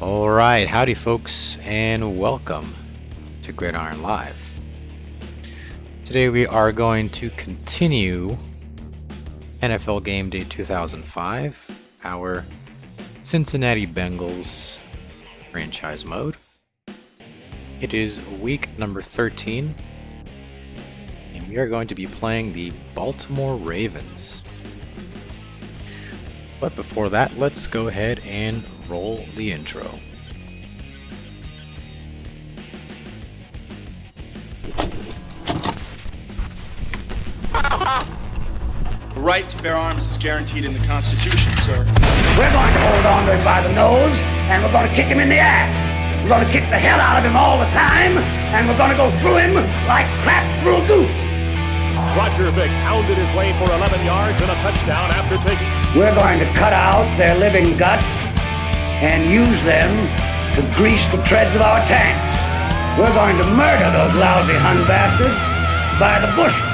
Alright, howdy folks, and welcome to Gridiron Live. Today we are going to continue NFL Game Day 2005, our Cincinnati Bengals franchise mode. It is week number 13, and we are going to be playing the Baltimore Ravens. But before that, let's go ahead and roll the intro. The right to bear arms is guaranteed in the Constitution, sir. We're going to hold on to him by the nose, and we're going to kick him in the ass. We're going to kick the hell out of him all the time, and we're going to go through him like crap through a goose. Roger Vick pounded his way for 11 yards and a touchdown after taking... We're going to cut out their living guts and use them to grease the treads of our tanks. We're going to murder those lousy Hun bastards by the bushel.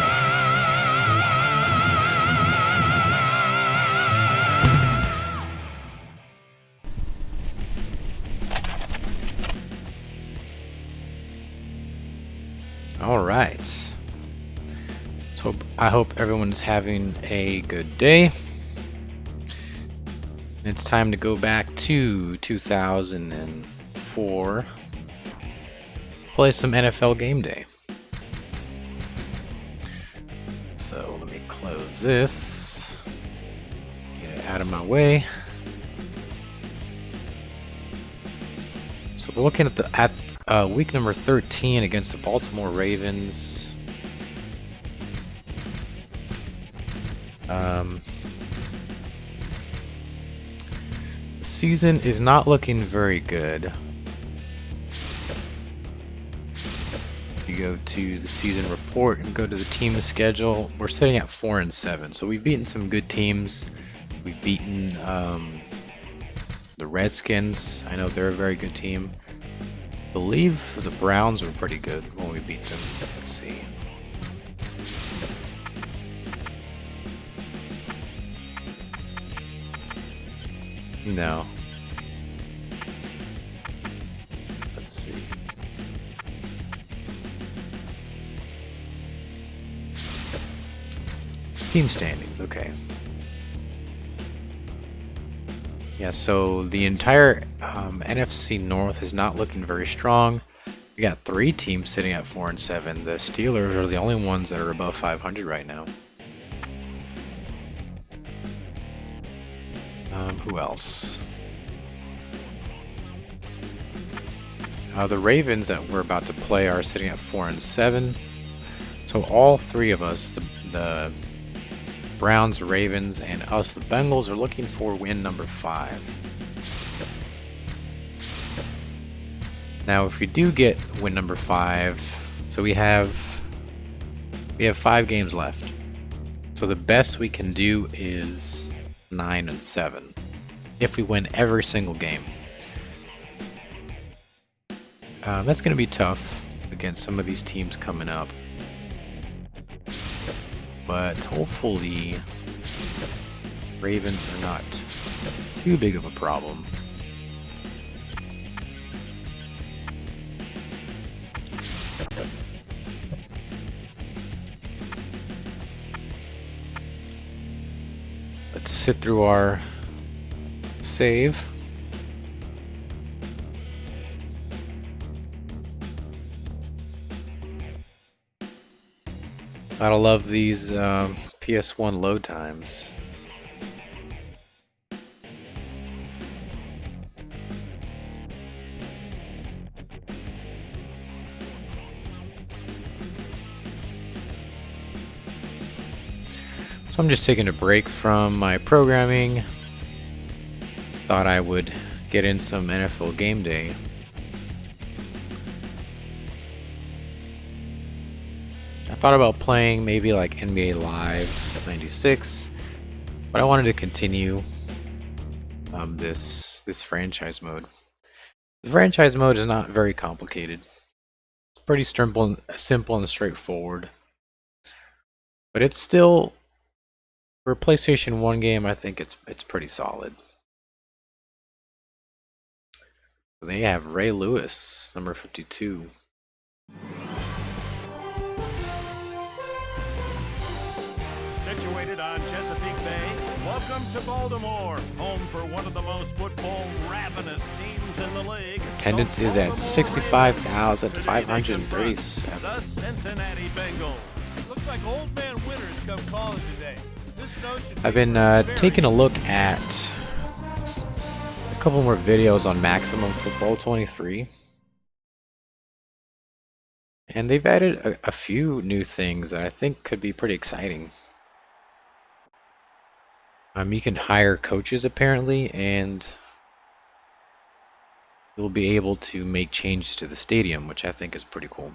All right. So I hope everyone's having a good day. It's time to go back to 2004. Play some NFL Game Day. So let me close this. Get it out of my way. So we're looking at week number 13 against the Baltimore Ravens. The season is not looking very good. You go to the season report and go to the team schedule. We're sitting at 4-7, so we've beaten some good teams. We've beaten the Redskins. I know they're a very good team. I believe the Browns were pretty good when we beat them. Let's see. No. Let's see. Team standings, okay. Yeah, so the entire NFC North is not looking very strong. We got 3 teams sitting at 4-7. The Steelers are the only ones that are above 500 right now. Who else? The Ravens that we're about to play are sitting at 4-7. So all 3 of us, the Browns, Ravens, and us, the Bengals, are looking for win number 5. Now, if we do get win number 5, so we have 5 games left. So the best we can do is 9-7 if we win every single game. That's going to be tough against some of these teams coming up. But hopefully Ravens are not too big of a problem. Let's sit through our save. Gotta love these PS1 load times. So I'm just taking a break from my programming. Thought I would get in some NFL Game Day. I thought about playing maybe like NBA Live 96, but I wanted to continue this franchise mode. The franchise mode is not very complicated. It's pretty simple and straightforward. But it's still, for a PlayStation 1 game, I think it's pretty solid. They have Ray Lewis, number 52. Situated on Chesapeake Bay, welcome to Baltimore, home for one of the most football ravenous teams in the league. Attendance is at 65,537. The Cincinnati Bengals. Looks like old man Winters come calling today. This snow should I've been taking a look at a couple more videos on Maximum Football 23. And they've added a few new things that I think could be pretty exciting. You can hire coaches apparently, and you'll be able to make changes to the stadium, which I think is pretty cool.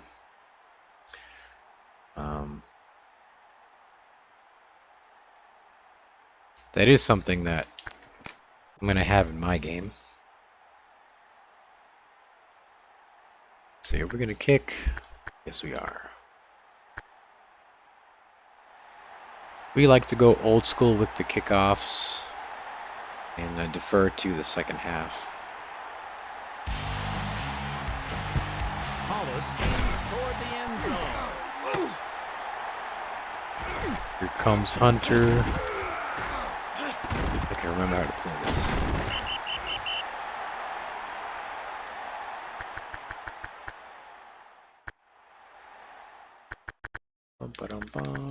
That is something that I'm going to have in my game. So are we going to kick? Yes, we are. We like to go old school with the kickoffs and defer to the second half. Hollis toward the end zone. Here comes Hunter. I can remember how to play this.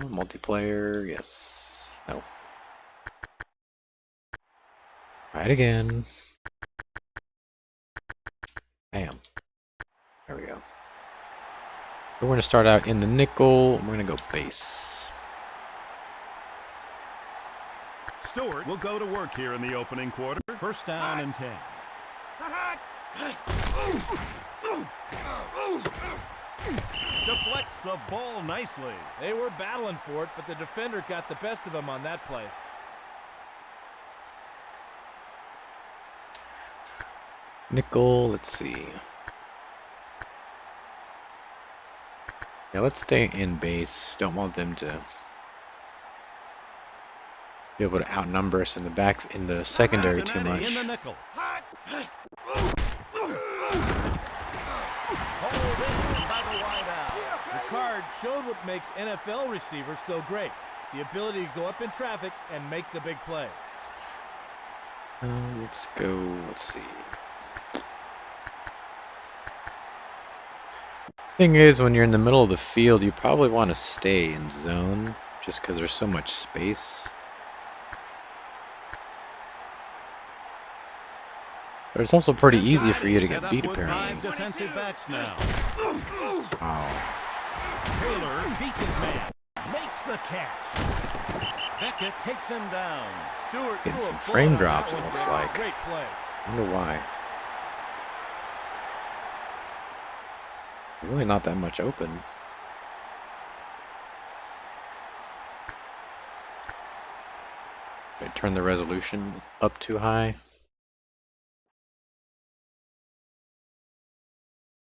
Multiplayer, yes. No. Right again. Bam. There we go. We're going to start out in the nickel. We're going to go base. Stewart will go to work here in the opening quarter. First down and 10. Deflects the ball nicely. They were battling for it, but the defender got the best of them on that play. Nickel, let's see. Yeah, let's stay in base. Don't want them to be able to outnumber us in the back, in the secondary too much. In the nickel. The card showed what makes NFL receivers so great. The ability to go up in traffic and make the big play. Let's go, let's see. Thing is, when you're in the middle of the field, you probably want to stay in zone just because there's so much space. But it's also pretty easy for you to get beat, apparently. Defensive backs now. Oh. Taylor beats his man. Makes the catch. Beckett takes him down. Stewart Getting threw a some ball frame on drops, that it one. looks like. Great play. I wonder why. Really not that much open. Did I turn the resolution up too high?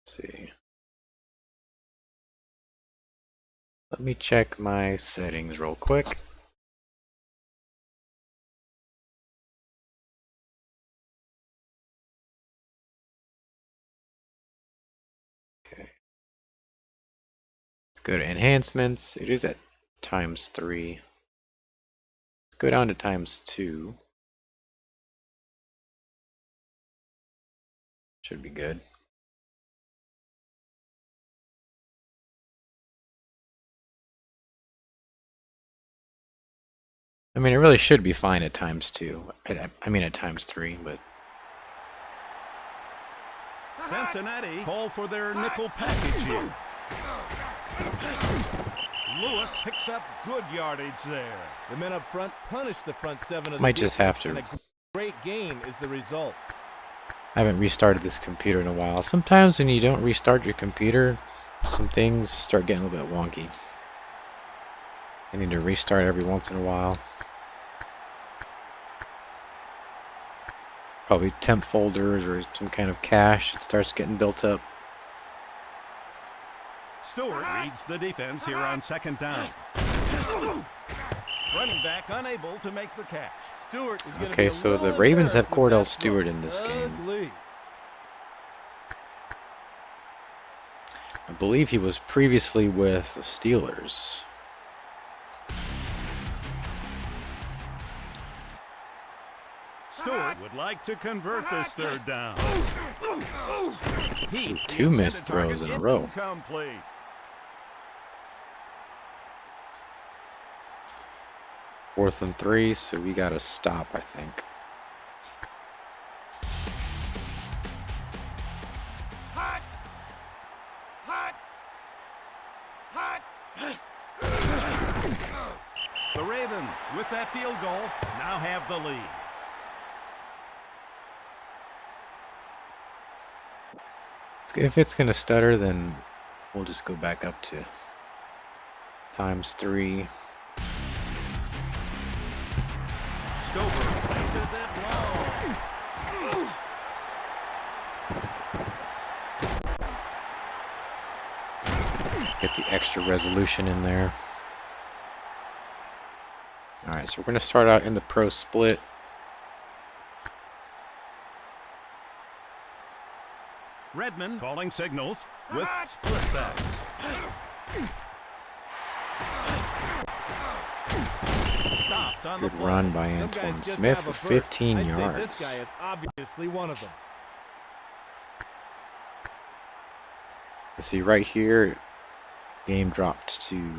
Let's see. Let me check my settings real quick. Okay. Let's go to enhancements. It is at ×3. Let's go down to ×2. Should be good. I mean, it really should be fine at ×2. I mean, at ×3, but Cincinnati call for their nickel package here. Lewis picks up good yardage there. The men up front punish the front seven of the might just have to. and a great gain is the result. I haven't restarted this computer in a while. Sometimes when you don't restart your computer, some things start getting a little bit wonky. I need to restart every once in a while. Probably temp folders or some kind of cache. It starts getting built up. Stewart reads the defense here on second down. Running back unable to make the catch. Stewart is going to Okay, be a so the little Ravens have embarrassed with Cordell that Stewart throw. in this game. Ugly. believe he was previously with the Steelers. Stewart would like to convert this third down. Ooh, 2 missed throws in a row. Complete. Fourth and 3, so we got to stop, I think. The Ravens, with that field goal, now have the lead. If it's going to stutter, then we'll just go back up to ×3. Stover places it low. Get the extra resolution in there. Alright, so we're going to start out in the pro split. Redmond calling signals with split backs. Stopped on Good the play. run by Some Antoine guys just Smith have a for burst. 15 I'd say yards. this guy is obviously one of them. See right here, game dropped to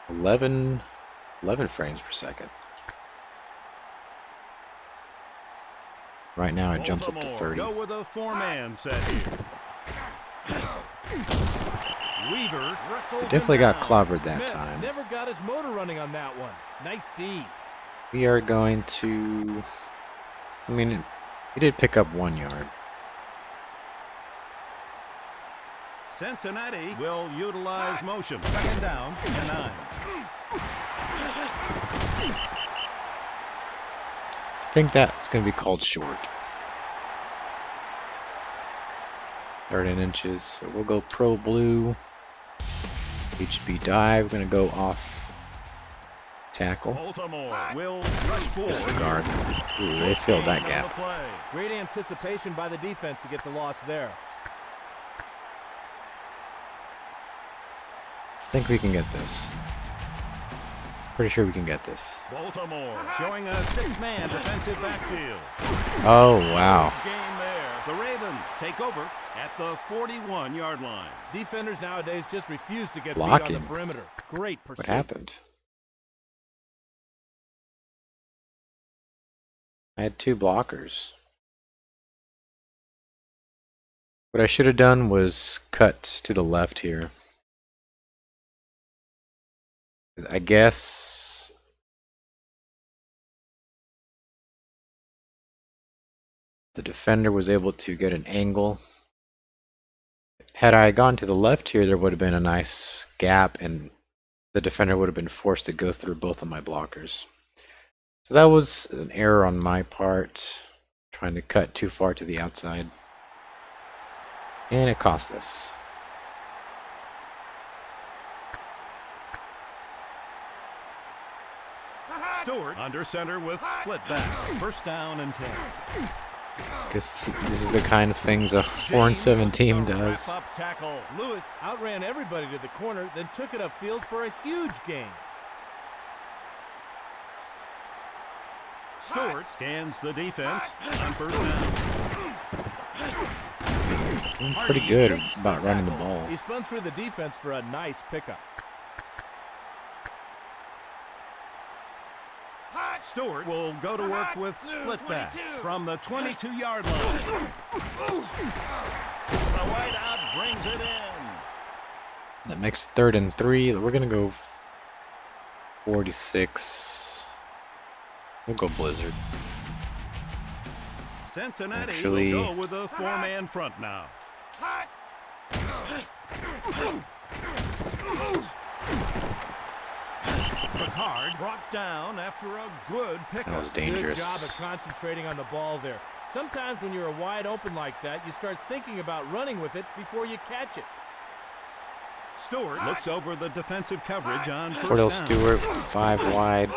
11 frames per second. Right now it jumps up to Baltimore 30. Go with a 4-man set here. Weaver wrestles Definitely him got down. clobbered that Smith time. never got his motor running on that one. Nice D. We are going to, I mean, we did pick up 1 yard. Cincinnati will utilize motion. Second down and 9. I think that's going to be called short. 3rd and inches. So we'll go pro blue. HB dive. We're going to go off tackle. Baltimore will rush forward. It's the guard. Ooh, they filled that Gain on the gap. play. Great anticipation by the defense to get the loss there. I think we can get this. Pretty sure we can get this. Baltimore showing a 6-man defensive backfield. Oh, wow. Game there. The Ravens take over at the 41-yard line. Defenders nowadays just refuse to get beat Blocking. on the perimeter. Great pursuit. What happened? I had 2 blockers. What I should have done was cut to the left here. I guess the defender was able to get an angle. Had I gone to the left here, there would have been a nice gap and the defender would have been forced to go through both of my blockers. So that was an error on my part, trying to cut too far to the outside. And it cost us. Stewart under center with split back. First down and 10. Guess this is the kind of things a 4-7 team does. Wrap-up tackle. Lewis outran everybody to the corner, then took it upfield for a huge gain. Stewart scans the defense on first down. Doing pretty good about running the ball. He spun through the defense for a nice pickup. Stewart will go to work with split backs from the 22-yard line. The wideout brings it in. That makes 3rd and 3. We're going to go 46. We'll go Blizzard. Cincinnati Actually, will go with a 4-man front now. Picard brought down after a good pickup. That was Good job of dangerous. concentrating on the ball there. Sometimes when you're wide open like that, you start thinking about running with it before you catch it. Stewart looks over the defensive coverage on first Cordell down. Stewart, 5 wide.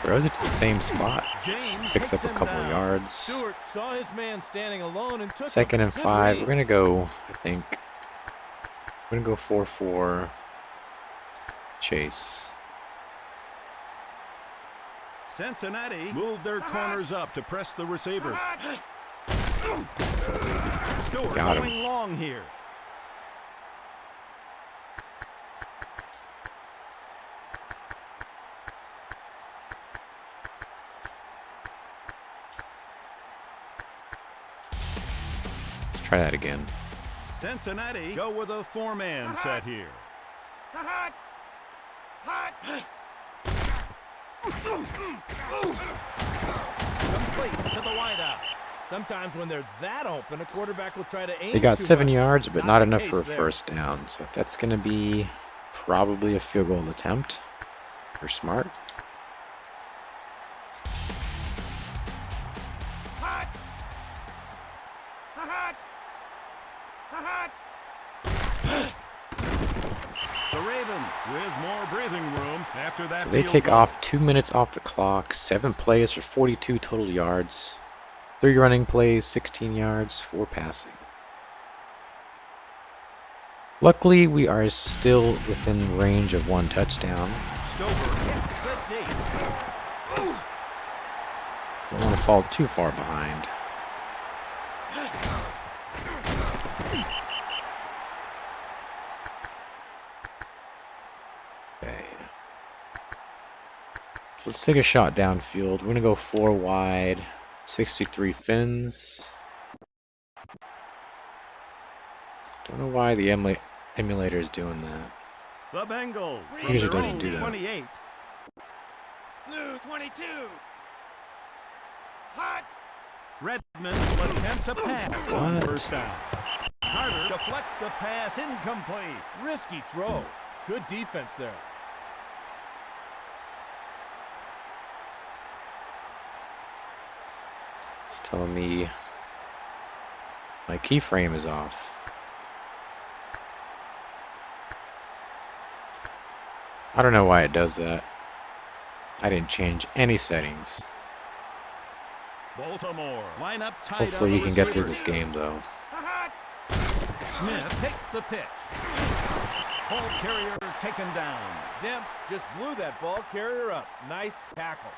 Throws it to the same spot. James Picks up takes a him couple down. yards. Stewart saw his man standing alone and took Second a and good 5. read. We're gonna go, I think. We're gonna go 4-4. Chase. Cincinnati moved their corners up to press the receivers. Stewart Got him. going long here. Let's try that again. Cincinnati go with a four-man set here. Complete to the wideout. Sometimes when they're that open, a quarterback will try to aim They got too 7 much. yards, but Not not the enough case for a there. first down. So that's gonna be probably a field goal attempt. We're smart. The Ravens with more breathing room after that. So they field take goal. off 2 minutes off the clock. 7 plays for 42 total yards. 3 running plays, 16 yards, 4 passing. Luckily, we are still within range of 1 touchdown. Stover hits it deep. Don't want to fall too far behind. Okay. So let's take a shot downfield. We're going to go 4 wide, 63 fins. Don't know why the emulator is doing that. The Bengals. from Usually their doesn't own do that. 28. Blue 22. Redmond attempts a pass on What? first down. Carter deflects the pass, incomplete. Risky throw. Good defense there. It's telling me my keyframe is off. I don't know why it does that. I didn't change any settings. Baltimore line up tight. Hopefully on we the can get through receiver. this game though. Smith takes the pitch. Ball carrier taken down. Demps just blew that ball carrier up. Nice tackle.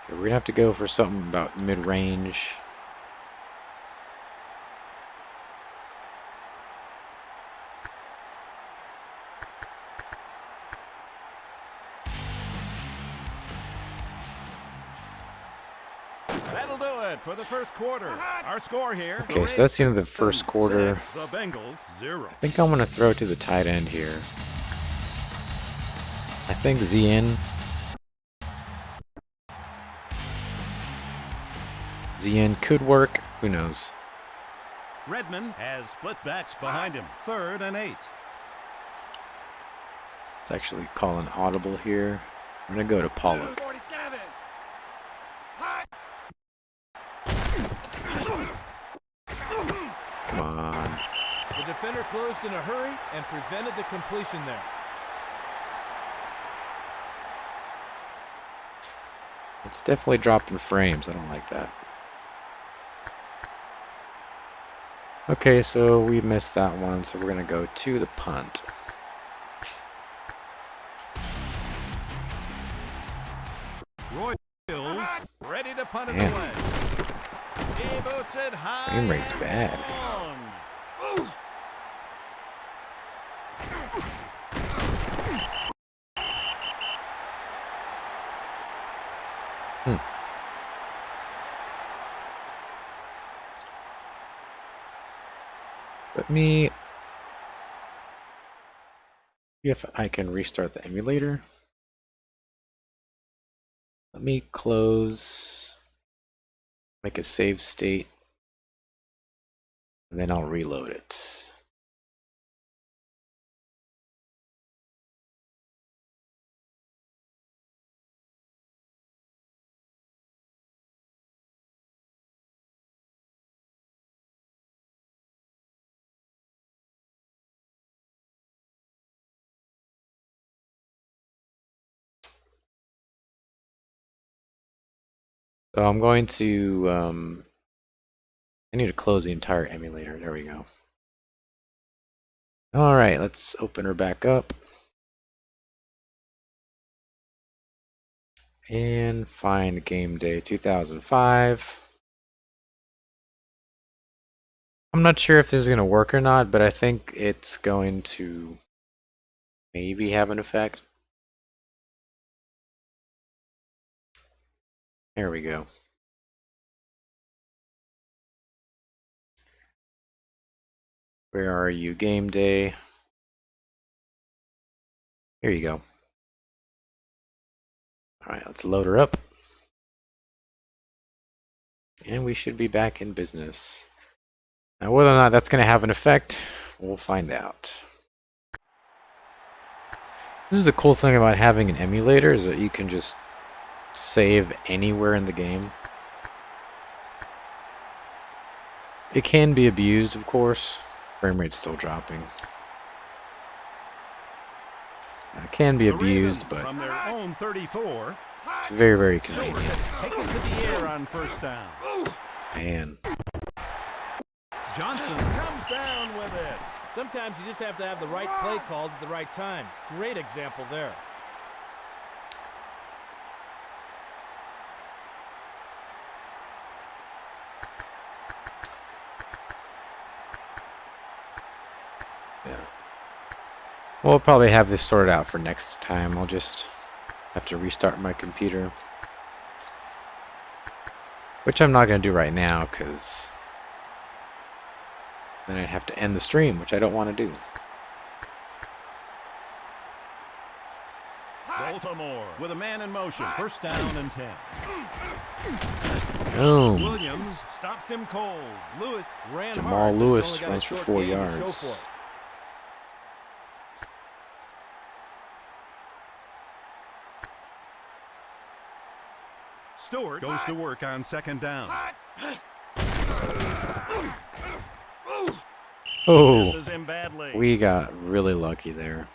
Okay, we're gonna have to go for something about mid-range. That'll do it for the first quarter. Our score here. Okay, so that's the end of the first quarter. The Bengals 0. I think I'm gonna throw it to the tight end here. I think ZN could work. Who knows? Redmond has split backs behind him. 3rd and 8. Let's actually call an audible here. I'm gonna go to Pollock. 47. Come on. The defender closed in a hurry and prevented the completion there. It's definitely dropping frames. I don't like that. Okay, so we missed that one, so we're gonna go to the punt. Royals ready to punt it Man. away. He boots it high. Frame rate's and bad. long. Let me see if I can restart the emulator. Let me close, make a save state, and then I'll reload it. So I'm going to, I need to close the entire emulator. There we go. All right, let's open her back up. And find GameDay 2005. I'm not sure if this is going to work or not, but I think it's going to maybe have an effect. There we go. Where are you, GameDay? Here you go. All right, let's load her up. And we should be back in business. Now, whether or not that's going to have an effect, we'll find out. This is the cool thing about having an emulator, is that you can just save anywhere in the game. It can be abused, of course. Frame rate's still dropping. It can be abused, but from their own 34. it's very, very convenient. Take it to the air on first down. Man. Johnson comes Down with it. Sometimes you just have to have the right play called at the right time. Great example there. Yeah. We'll probably have this sorted out for next time. I'll just have to restart my computer. Which I'm not going to do right now, because then I'd have to end the stream, which I don't want to do. Baltimore with a man in motion. First down and 10. Boom. Williams stops him cold. Lewis ran Jamal hard, but he's Lewis only got a runs for short 4 gain to show yards. for it. Stewart goes to work on second down. Oh, Misses him badly. we got really lucky there.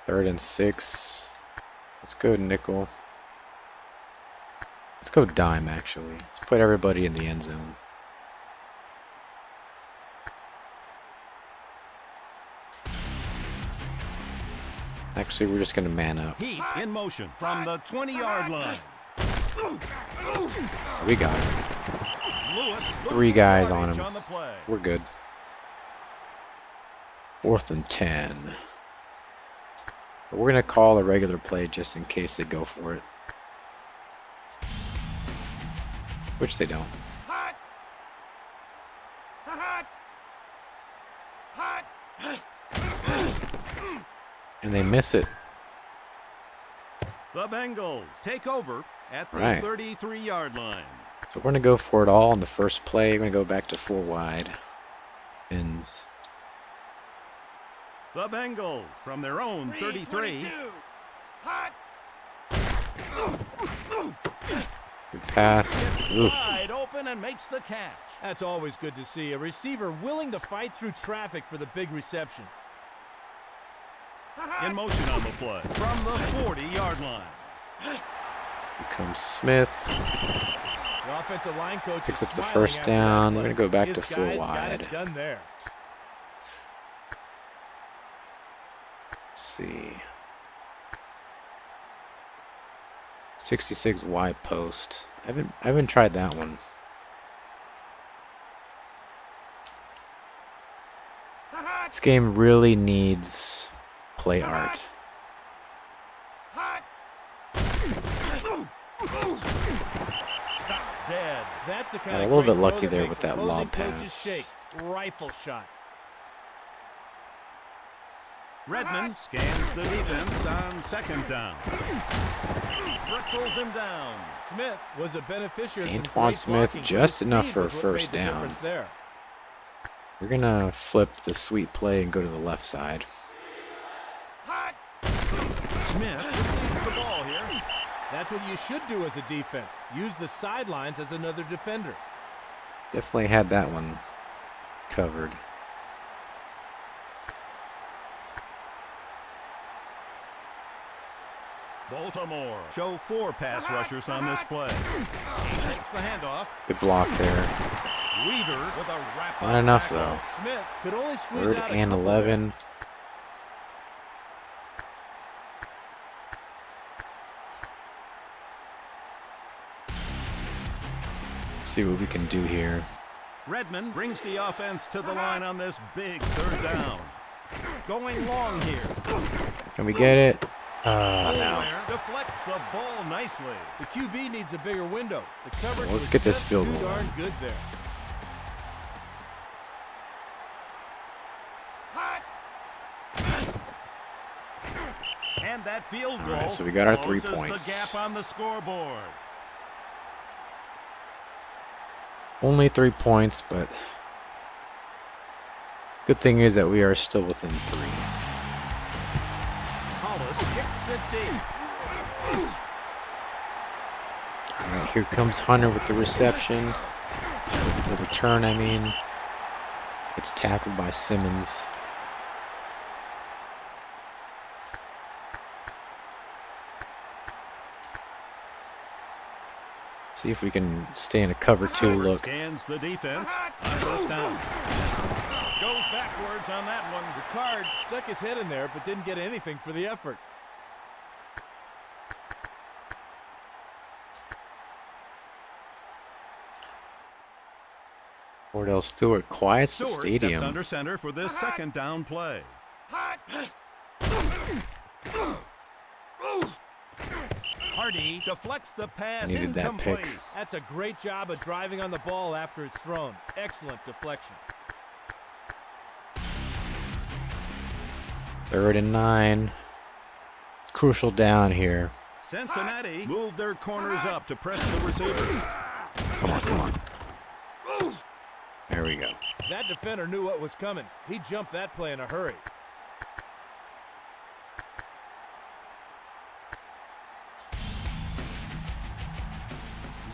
3rd and 6. Let's go nickel. Let's go dime, actually. Let's put everybody in the end zone. Actually, we're just going to man up. Heat in motion from the 20-yard line. We got it. Lewis 3 guys on yardage him. on the play. We're good. 4th and 10. But we're going to call a regular play just in case they go for it. Which they don't. And they miss it. The Bengals take over at the Right. 33-yard line. So we're going to go for it all on the first play. We're going to go back to 4 wide. Ends. The Bengals from their own 33. Good pass. Oof. Wide open and makes the catch. That's always good to see. A receiver willing to fight through traffic for the big reception. In motion on the play from the 40-yard line. Here comes Smith. The offensive line coach Picks is up the smiling first after that down. play. We're going to go back His to 4 guys got wide. it done there. Let's see. 66 wide post. I haven't tried that one. This game really needs play art. Dead. That's the kind Got a of little great bit throw lucky there makes with that opposing lob coaches pass. shake. Rifle shot. Redmond scans the defense on second down. Bristles him down. Smith was a beneficiary of some Antoine great Smith blocking, but just his enough speed for a was what first made the down. difference there. We're going to flip the sweet play and go to the left side. Smith receives the ball here. That's what you should do as a defense. Use the sidelines as another defender. Definitely had that one covered. Baltimore show 4 pass rushers on this play. He takes the handoff. Good block there. Weaver with a wrap. Not enough though. Smith could only squeeze 3rd out a and couple 11. See what we can do here. Redmond brings the offense to the line on this big 3rd down. Going long here. Can we get it? No. Deflects the ball nicely. The QB needs a bigger window. The coverage Let's was get this just field too goal. darn good there. And that field goal. All right, so we got our 3 closes points. The gap on the scoreboard. Only 3 points, but good thing is that we are still within 3. Hollis kicks it deep. All right, here comes Hunter with the reception. The return, I mean. It's tackled by Simmons. See if we can stay in a cover 2 look. Scans the defense. On 1st down. Goes backwards on that one. Ricard stuck his head in there but didn't get anything for the effort. Wardell Stewart quiets the Stewart stadium. steps under center for this 2nd down play. Hardy deflects the pass. Needed that incomplete. pick. That's a great job of driving on the ball after it's thrown. Excellent deflection. 3rd and 9. Crucial down here. Cincinnati moved their corners up to press the receiver. Come on, come on. There we go. That defender knew what was coming. He jumped that play in a hurry.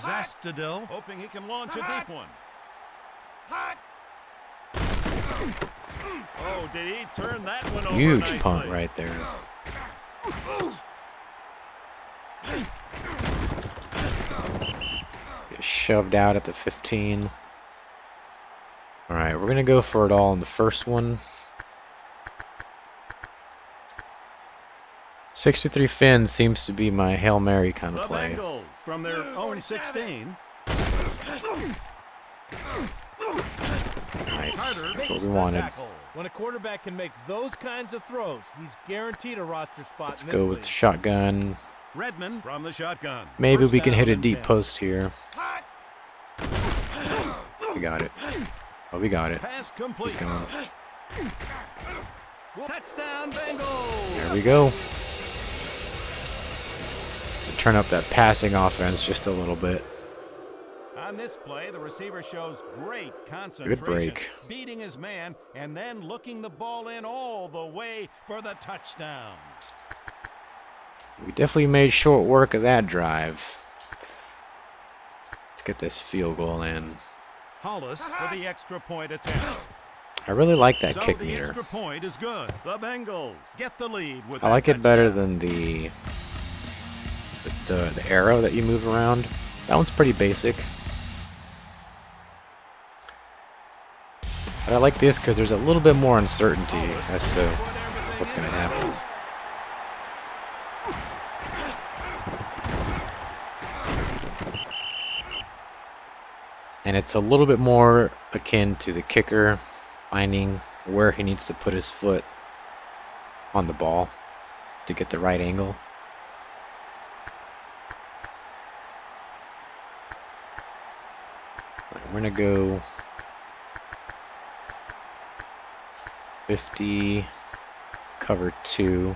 Zastadil hoping he can launch a deep one. Oh, did he turn that one over Huge nicely? punt right there. Get shoved out at the 15. All right, we're going to go for it all in the first one. 63 Finn seems to be my Hail Mary kind of The play. Bengals from their own 16. Nice. Carter That's what we makes the wanted. tackle. When a quarterback can make those kinds of throws, he's guaranteed a roster spot. Let's in this go with league. shotgun. Redmond from the shotgun. Maybe First we can down hit a and deep 10. post here. We got it. Oh, we got it. Pass He's complete. going. Touchdown Bengals. There we go. Turn up that passing offense just a little bit. On this play, the receiver shows great concentration. Good break. Beating his man and then looking the ball in all the way for the touchdown. We definitely made short work of that drive. Let's get this field goal in. Hollis for the extra point attempt. I really like that So kick the meter. extra point is good. The Bengals get the lead with I like that it better touchdown. than the arrow that you move around. That one's pretty basic. But I like this because there's a little bit more uncertainty as to what's going to happen. And it's a little bit more akin to the kicker finding where he needs to put his foot on the ball to get the right angle. We're going to go 50, cover 2.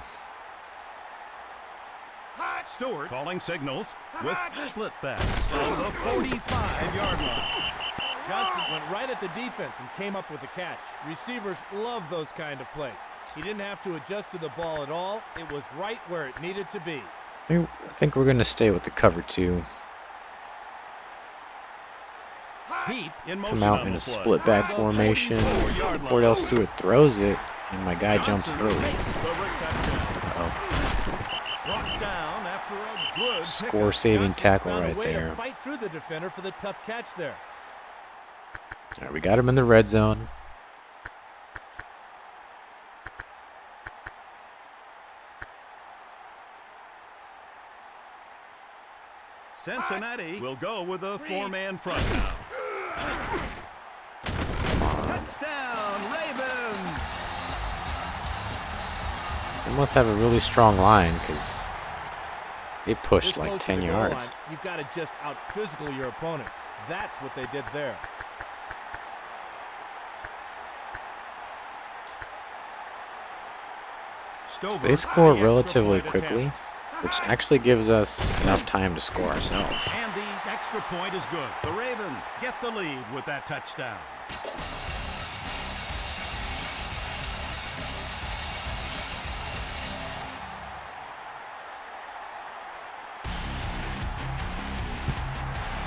Stewart calling signals with split backs on the 45-yard line. Johnson went right at the defense and came up with the catch. Receivers love those kind of plays. He didn't have to adjust to the ball at all. It was right where it needed to be. I think we're going to stay with the cover 2. Heat in motion Come out on in the a play. split back formation. 44-yard line. Cordell Stewart throws it, and my guy jumps Johnson early. makes the reception. Uh-oh. Brought down after after a good score-saving tackle Found a right way to there. fight through the defender for the tough catch there. All right, we got him in the red zone. Cincinnati will go with a four-man front now. Touchdown, Ravens! They must have a really strong line because they pushed This like close to 10 the goal yards. line, you've got to just out-physical your opponent. That's what they did there. So they score relatively quickly, which actually gives us enough time to score ourselves. And the extra point is good. The Ravens get the lead with that touchdown.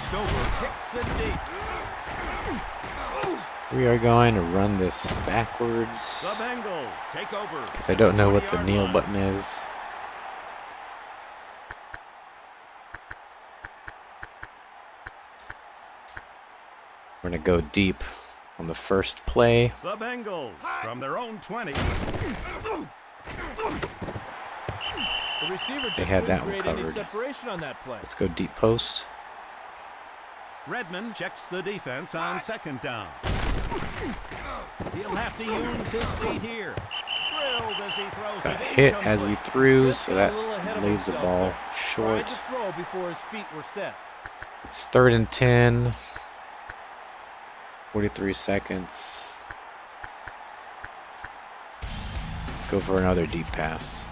Stover kicks it deep. We are going to run this The backwards Bengals take over. because I don't know what the 40-yard kneel line. button is. We're going to go deep on the first play. The Bengals from their own 20. The receiver just They had couldn't that one create any covered. separation on that play. Let's go deep post. Redmond checks the defense on second down. He'll have to use his feet here. Drilled as he throws Got it hit as we incomplete. threw, Just so got a that little ahead of leaves the himself ball there. short. Tried to throw before his feet were set. It's 3rd and 10. 43 seconds. Let's go for another deep pass.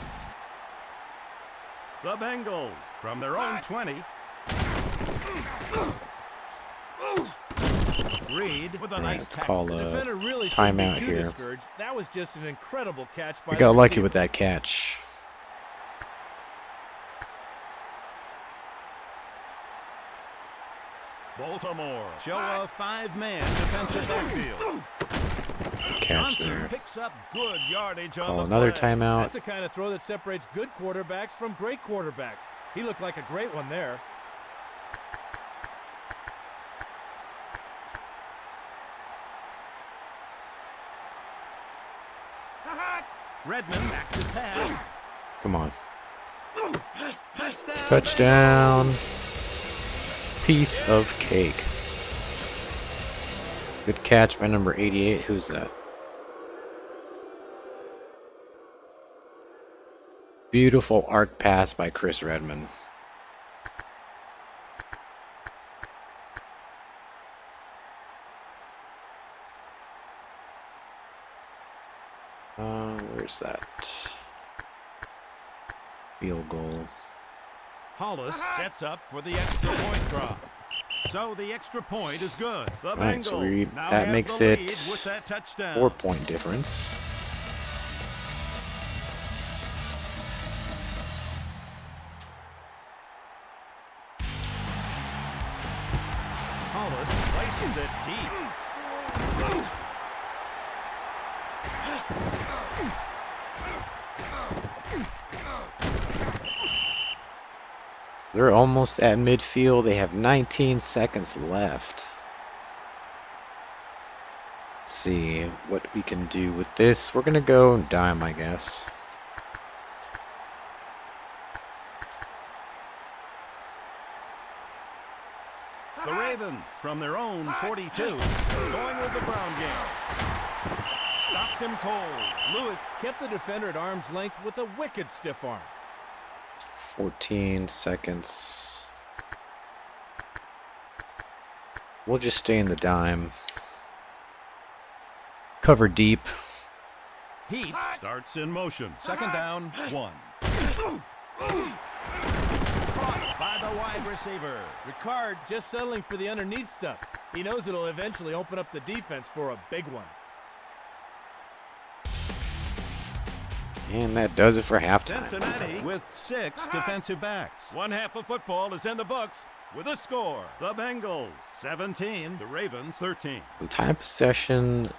The Bengals from their own 20. Reed with a All right, nice let's tackle. call The a defender really shouldn't be timeout too here. discouraged. That was just an incredible catch by We the got lucky receiver. with that catch. Baltimore show a five-man defensive backfield. Catch Johnson there. picks up good yardage on Call the another play. timeout. That's the kind of throw that separates good quarterbacks from great quarterbacks. He looked like a great one there. Redmond back to pass. Come on. Touchdown. Touchdown. Piece of cake. Good catch by number 88. Who's that? Beautiful arc pass by Chris Redmond. Where's that? Field goal. Hollis sets up for the extra point drop. So the extra point is good. The Right, Bengals so we- now that have makes the it lead with that touchdown. 4-point difference. Hollis places it deep. They're almost at midfield. They have 19 seconds left. Let's see what we can do with this. We're going to go dime, I guess. The Ravens from their own 42 going with the ground game. Stops him cold. Lewis kept the defender at arm's length with a wicked stiff arm. 14 seconds. We'll just stay in the dime. Cover deep. Heat starts in motion. Second down, 1. Caught by the wide receiver. Ricard just settling for the underneath stuff. He knows it'll eventually open up the defense for a big one. And that does it for halftime. Cincinnati with 6 defensive backs. One half of football is in the books with a score. The Bengals 17, the Ravens 13. The time possession.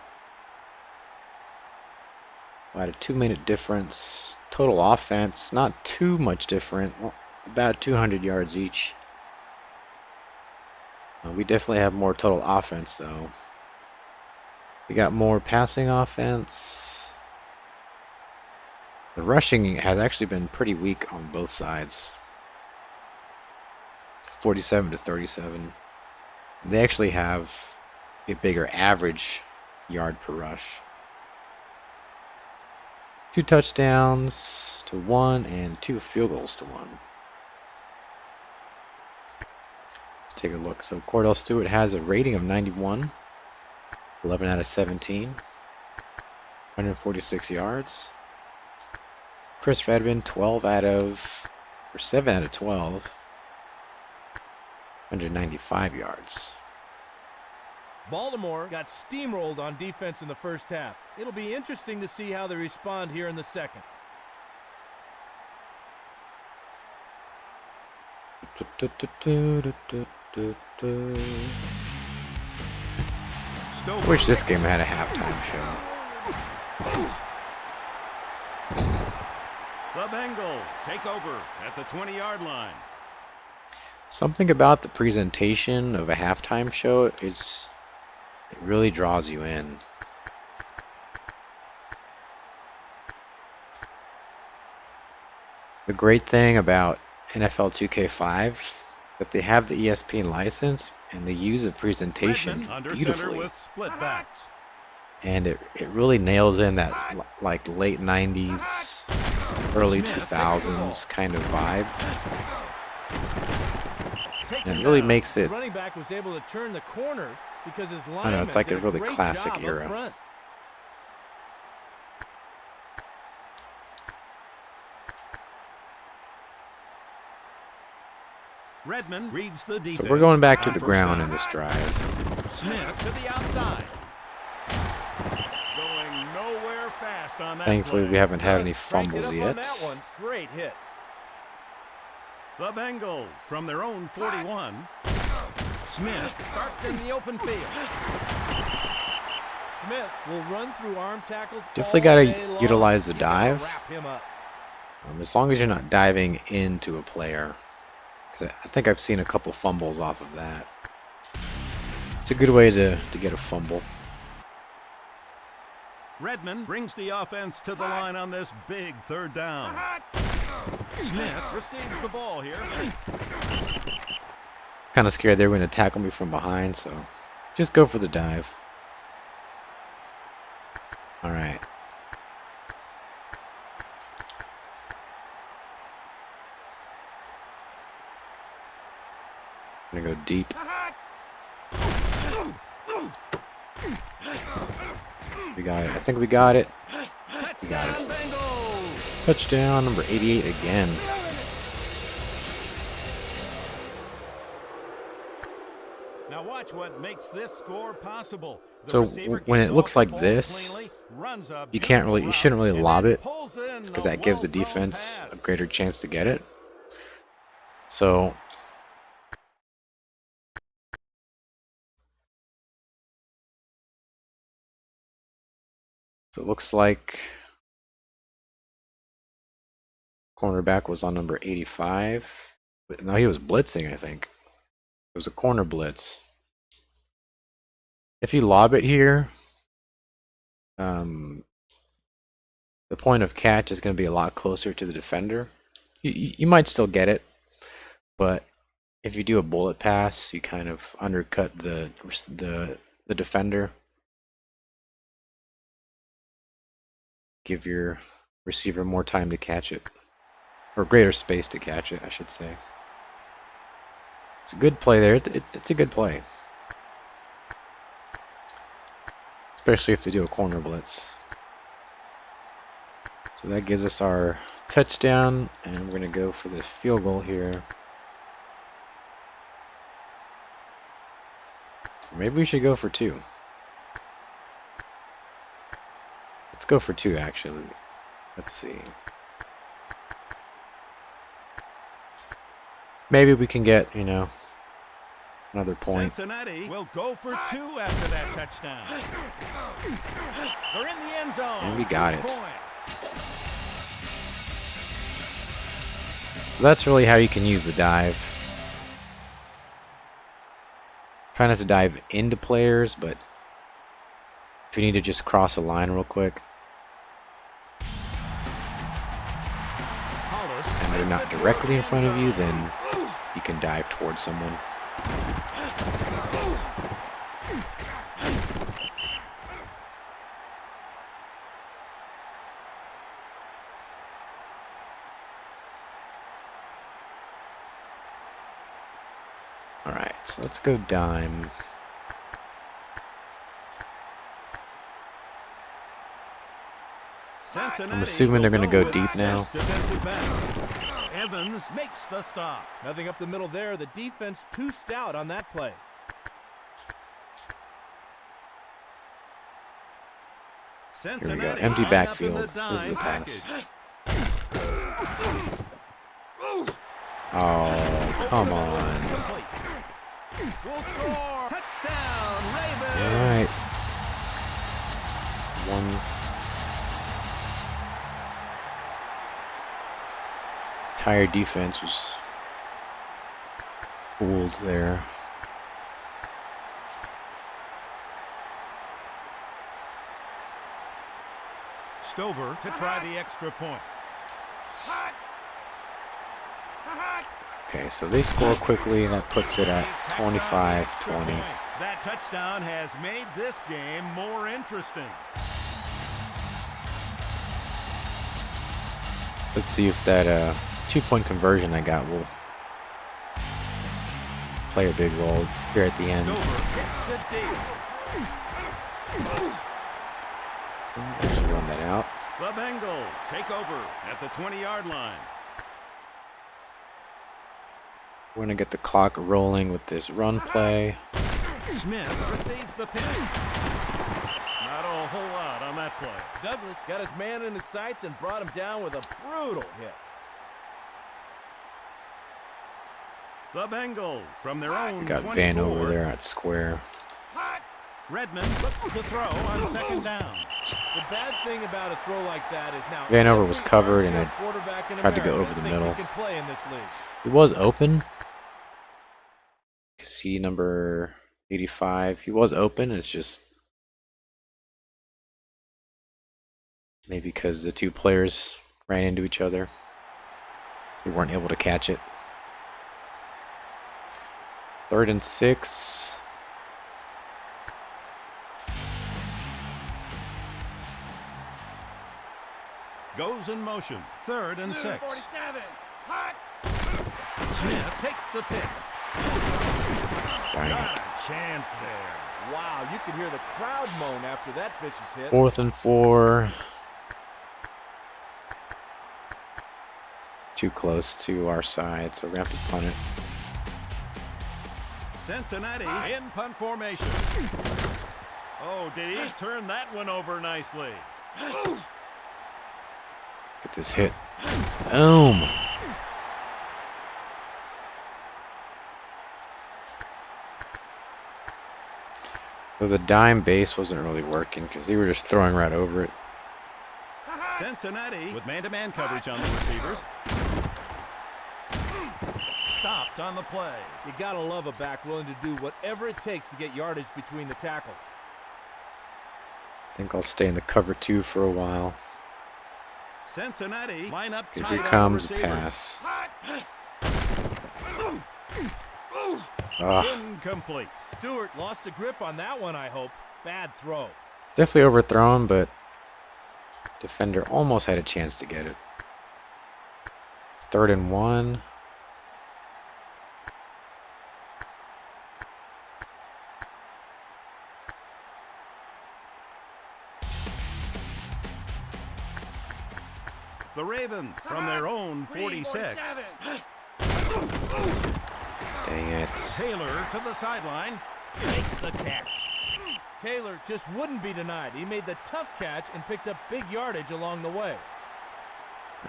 About a 2-minute difference. Total offense, not too much different. Well, about 200 yards each. We definitely have more total offense, though. We got more passing offense. The rushing has actually been pretty weak on both sides. 47 to 37. They actually have a bigger average yard per rush. 2 touchdowns to 1 and 2 field goals to 1. Let's take a look. So Cordell Stewart has a rating of 91. 11 out of 17. 146 yards. Chris Redmond, 7 out of 12. 195 yards. Baltimore got steamrolled on defense in the first half. It'll be interesting to see how they respond here in the second. I wish this game had a halftime show. The Bengals take over at the 20-yard line. Something about the presentation of a halftime show, it really draws you in. The great thing about NFL 2K5 that they have the ESPN license and they use a presentation beautifully. With split backs. And it really nails in that like late 90s, early 2000s kind of vibe. And it really makes it, The running back was able to turn the corner because his I don't know, it's like a really classic job era. up front. Redmond reads the defense. So we're going back to the First ground down. in this drive. Smith to the outside. Going nowhere fast on that Thankfully, play. we haven't had any Cranked it fumbles up on yet. that one. Great hit. The Bengals from their own 41. Smith starts in the open field. Smith will run through arm tackles. Definitely all got day to long. utilize the You gotta dive. wrap him up. As long as you're not diving into a player. 'Cause I think I've seen a couple fumbles off of that. It's a good way to get a fumble. Redmond brings the offense to the line on this big third down. Smith receives the ball here. Kind of scared they were going to tackle me from behind, so just go for the dive. All right. I'm going to go deep. We got it. I think we got it. We got it. Bengals. Touchdown number 88 again. Now watch what makes this score possible. The So receiver when gets it looks off the like ball this, cleanly, runs a you can't really, you beautiful shouldn't really route, lob and it then pulls in because the that gives the well-thrown defense pass. a greater chance to get it. So it looks like cornerback was on number 85. But no, he was blitzing, I think. It was a corner blitz. If you lob it here, the point of catch is going to be a lot closer to the defender. You might still get it, but if you do a bullet pass, you kind of undercut the defender. Give your receiver more time to catch it, or greater space to catch it, I should say. It's a good play there. It's a good play, especially if they do a corner blitz. So that gives us our touchdown, and we're going to go for the field goal here. Maybe we should go for 2. Let's go for 2, actually. Let's see. Maybe we can get, another point. Cincinnati will go for 2 after that touchdown. They're in the end zone. And we got it. Points. That's really how you can use the dive. Try not to dive into players, but if you need to just cross a line real quick and they're not directly in front of you, then you can dive towards someone. Alright, so let's go dime. I'm assuming they're going to go deep now. Evans makes the stop. Nothing up the middle there. The defense too stout on that play. Here we go. Empty backfield. This is the pass. Oh, come on. Will score. Touchdown, Ravens. All right. One. Entire defense was fooled there. Stover to try the extra point. Okay, so they score quickly, and that puts it at 25-20. That touchdown has made this game more interesting. Let's see if that 2-point conversion I got will play a big role here at the end. Let's run that out. The Bengals take over at the 20-yard line. We're going to get the clock rolling with this run play. Smith receives the pitch. Not a whole lot on that play. Douglas got his man in the sights and brought him down with a brutal hit. The Bengals from their own We got 24. Van over there at square. Redmond looks to throw on second down. The bad thing about a throw like that is now Vanover was covered, and I quarterback in tried to go America over the thinks middle. he can play in this league. He was open. See number 85. He was open. It's just maybe because the two players ran into each other, they weren't able to catch it. 3rd and 6. Goes in motion. 3rd and 6. Smith takes the pick. Dang Got it. a chance there. Wow, you can hear the crowd moan after that vicious hit. 4th and 4. Too close to our side, so we're going to have to punt it. Cincinnati in punt formation. Oh, did he turn that one over nicely? Get this hit. Boom. So the dime base wasn't really working because they were just throwing right over it. Cincinnati with man-to-man coverage on the receivers. Stopped on the play. You gotta love a back willing to do whatever it takes to get yardage between the tackles. I think I'll stay in the cover 2 for a while. Cincinnati line up tight Here on the comes a receiver. pass. Incomplete. Stewart lost a grip on that one, I hope. Bad throw. Definitely overthrown, but defender almost had a chance to get it. 3rd and 1. The Ravens from their own 46. Dang it. Taylor to the sideline. Makes the catch. Taylor just wouldn't be denied. He made the tough catch and picked up big yardage along the way.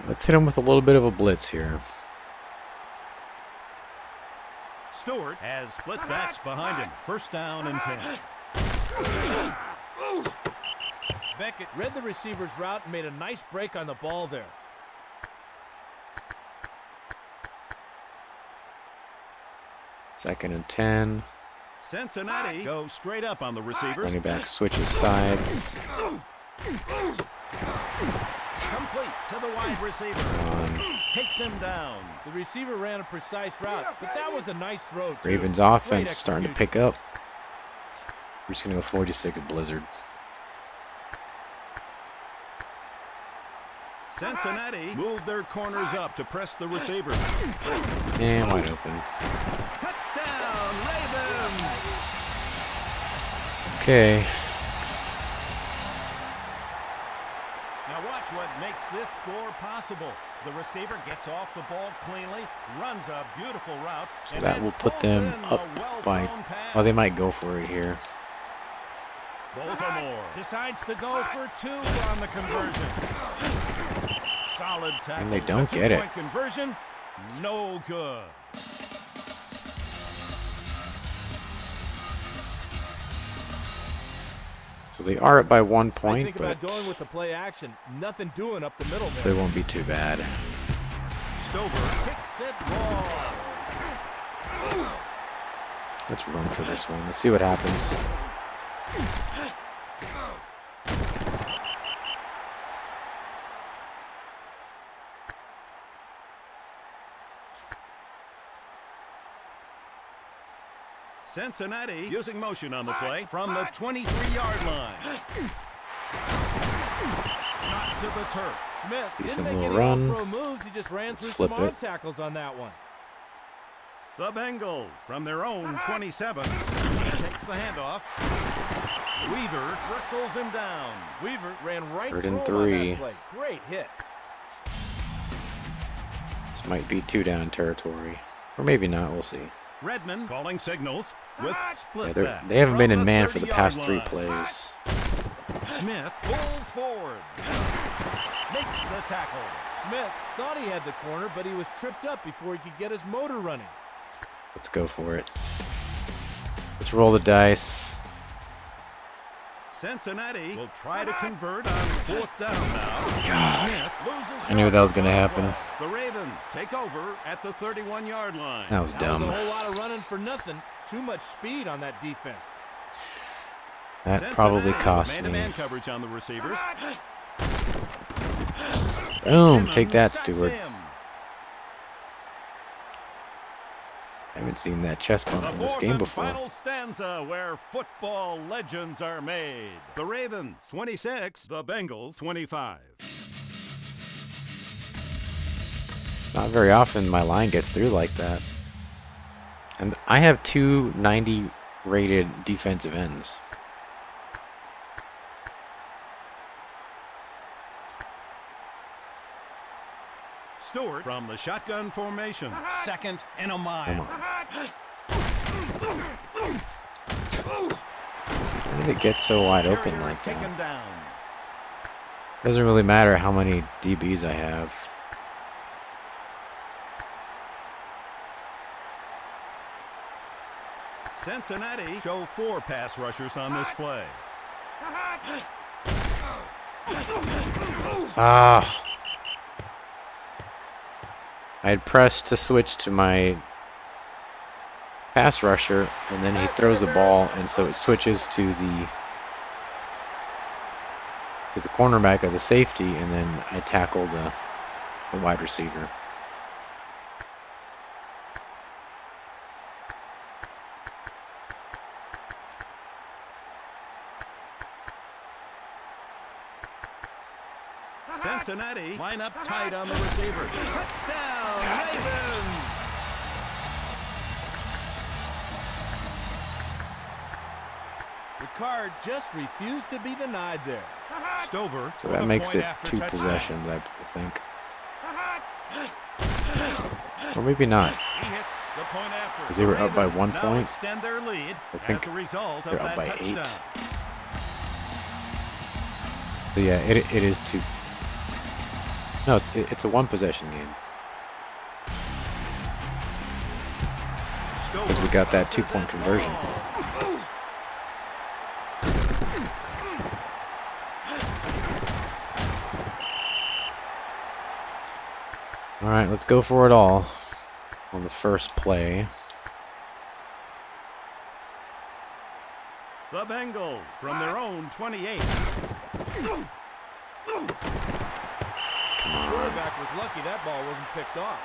Let's hit him with a little bit of a blitz here. Stewart has split backs behind him. 1st down and 10. Beckett read the receiver's route and made a nice break on the ball there. 2nd and 10. Cincinnati go straight up on the receivers. Running back switches sides. Complete to the wide receiver. Takes him down. The receiver ran a precise route, but that was a nice throw, too. Ravens Great offense is starting to execution. pick up. We're just going to go 46 Blizzard. Cincinnati moved their corners up to press the receiver. And wide open. Touchdown, Ravens! Okay. Now watch what makes this score possible. The receiver gets off the ball cleanly, runs a beautiful route. So and that then will put pulls them in up a by... well-thrown pass. Oh, they might go for it here. Baltimore decides to go for 2 on the conversion. Solid tackle. And they don't The get it. two-point conversion, no good. So they are up by 1 I point, think but about going with the play action. Nothing doing up the middle they there. won't be too bad. Stover kicks it long. Let's run for this one. Let's see what happens. Cincinnati using motion on the play from the 23-yard line. Not to the turf. Smith Decent didn't make little any run. all-pro moves. He just ran through flip some arm it. tackles on that one. The Bengals from their own 27. Takes the handoff. Weaver wrestles him down. Weaver ran right 3rd through and him on 3. that play. Great hit. This might be 2-down territory. Or maybe not, we'll see. Redmond calling signals with split Yeah, back. they haven't been From in the man for the 30-yard past 3 line. plays. Smith pulls forward. Makes the tackle. Smith thought he had the corner, but he was tripped up before he could get his motor running. Let's go for it. Let's roll the dice. Cincinnati will try to convert on 4th down now. God. Smith loses I knew that was going to yardage. happen. The Ravens take over at the 31-yard line. That was That dumb. was a whole lot of running for nothing. Too much speed on that defense. That probably Cincinnati cost me. man-to-man coverage on the receivers. Boom, take that, Sacks Stewart. him. I haven't seen that chest bump The in this 4th game and before. final stanza where football legends are made. The Ravens 26, the Bengals 25. It's not very often my line gets through like that. And I have 2 90 rated defensive ends. Stewart from the shotgun formation. 2nd and a Come mile. on. How did it get so wide open Carrier like taken that? down. Doesn't really matter how many DBs I have. Cincinnati show 4 pass rushers on this play. Ah. I had pressed to switch to my pass rusher, and then he throws the ball, and so it switches to the cornerback or the safety, and then I tackle the wide receiver. Cincinnati line up tight on the receiver. Touchdown, Ravens! Ricard just refused to be denied there. Stover. So with that a makes point it after 2 touchdown. possessions, I think. Or maybe not. He hits the point after. 'Cause they were up by Ravens 1 now point. extend their lead I think as a result of they're up that by 8. touchdown. But yeah, it is 2. No, it's a 1 possession game. Because we got that 2-point conversion. Alright, let's go for it all on the first play. The Bengals from their own 28. The quarterback was lucky that ball wasn't picked off.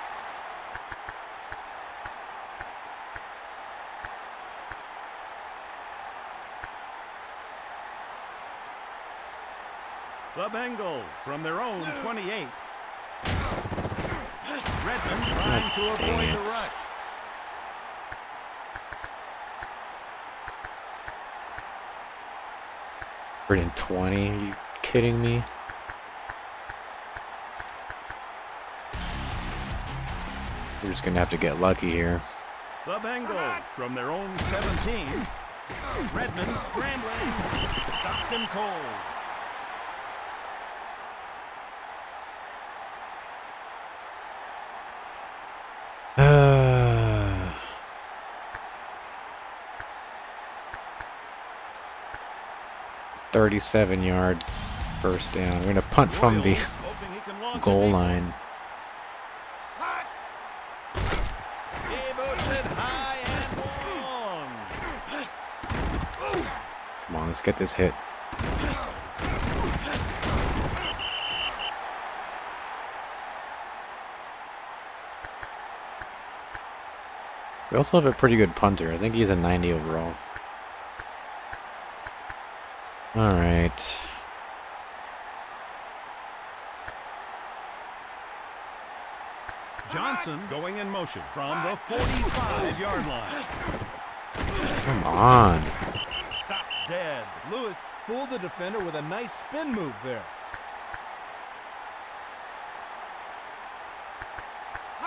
The Bengals from their own 28. Redmond trying to avoid the rush. We're in 20. Are you kidding me? We're just gonna have to get lucky here. The Bengals from their own 17. Redmond scrambling. Stops him cold. Uh, 37-yard first down. We're gonna punt from the goal line. Come on, let's get this hit. We also have a pretty good punter. I think he's a 90 overall. All right. Johnson going in motion from the 45-yard line. Come on. Stop dead. Lewis fooled the defender with a nice spin move there.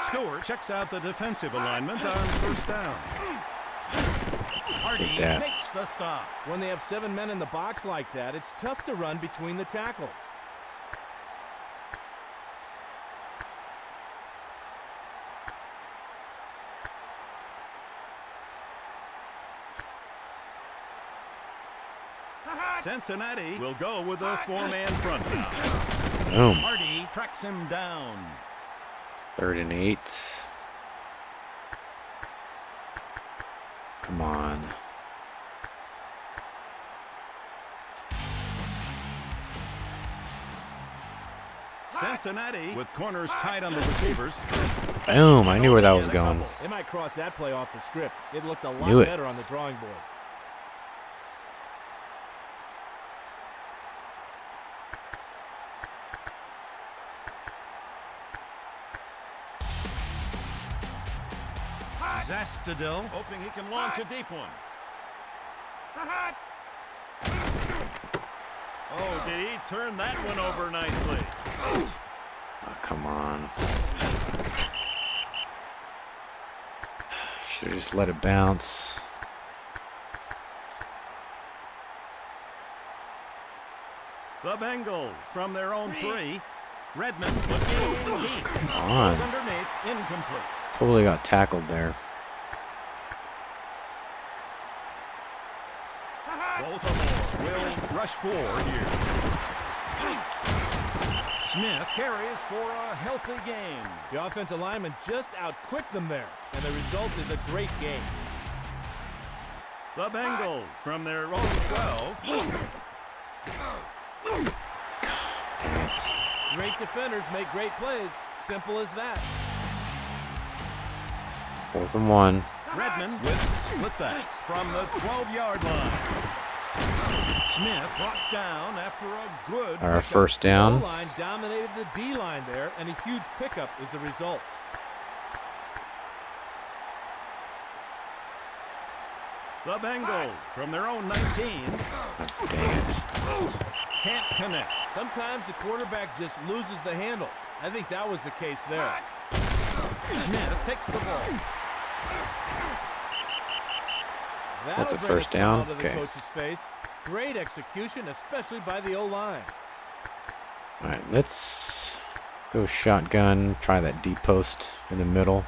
Stewart checks out the defensive alignment on first down. Hardy makes the stop. When they have 7 men in the box like that, it's tough to run between the tackles. Cincinnati will go with a 4-man front now. Boom. Hardy tracks him down. 3rd and 8. Come on. Cincinnati with corners tight on the receivers. Boom. I knew where that was going. They might cross that play off the script. It looked a lot Knew it. better on the drawing board. Zastadil hoping he can launch a deep one. Oh, did he turn that one over nicely? Oh, come on. Should have just let it bounce. The Bengals from their own 3. Redmond looking deep. Come on. Underneath, incomplete. Totally got tackled there. Baltimore will rush forward here. Smith carries for a healthy gain. The offensive lineman just outquicked them there, and the result is a great game. The Bengals from their own 12. Dang it. Great defenders make great plays. Simple as that. 4th and 1. Redmond with splitbacks from the 12-yard line. Smith brought down after a good Our pickup. first down. The O-line dominated the D-line there, and a huge pickup is the result. The Bengals from their own 19. Oh, dang it. Can't connect. Sometimes the quarterback just loses the handle. I think that was the case there. Smith takes the ball. That's a That'll bring first smile down. to the Okay. coach's face. Great execution, especially by the O-line. All right, let's go shotgun. Try that deep post in the middle.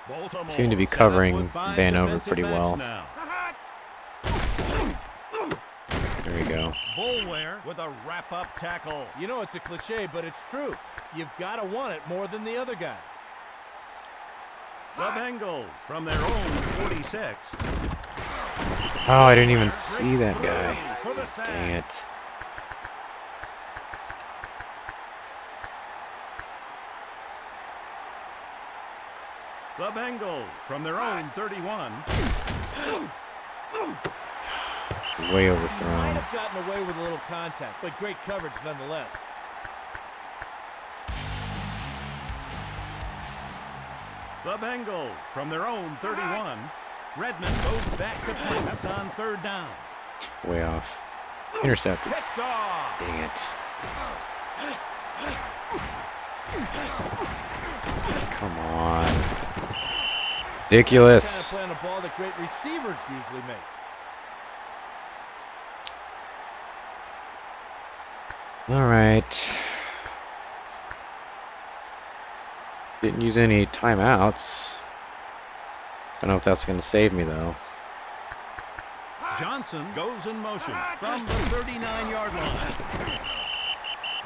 Baltimore Seem to be set up covering with 5 Van over defensive pretty backs well. now. There we go. Bullware with a wrap-up tackle. You know, it's a cliche, but it's true. You've got to want it more than the other guy. The Bengals from their own 46. Oh, I didn't even see that guy. Dang it. The Bengals from their own 31. Way Might overthrown. have gotten away with a little contact, but great coverage nonetheless. The Bengals from their own 31. Redmond goes back to pass on 3rd down. Way off. Intercepted. Picked off. Dang it. Come on. Ridiculous. Kind of playing a ball that great receivers usually make. All right. Didn't use any timeouts. Don't know if that's going to save me though. Johnson goes in motion from the 39-yard line.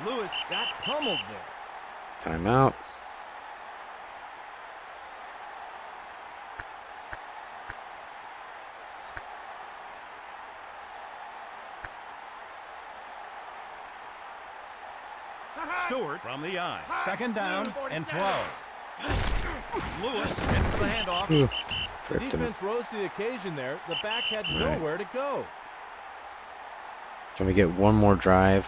Lewis got pummeled there. Timeout. Stewart from the I. 2nd down and 12. Lewis hits the handoff. Ooh, The tripped him. defense rose to the occasion there. The back had Right. nowhere to go. Can we get one more drive?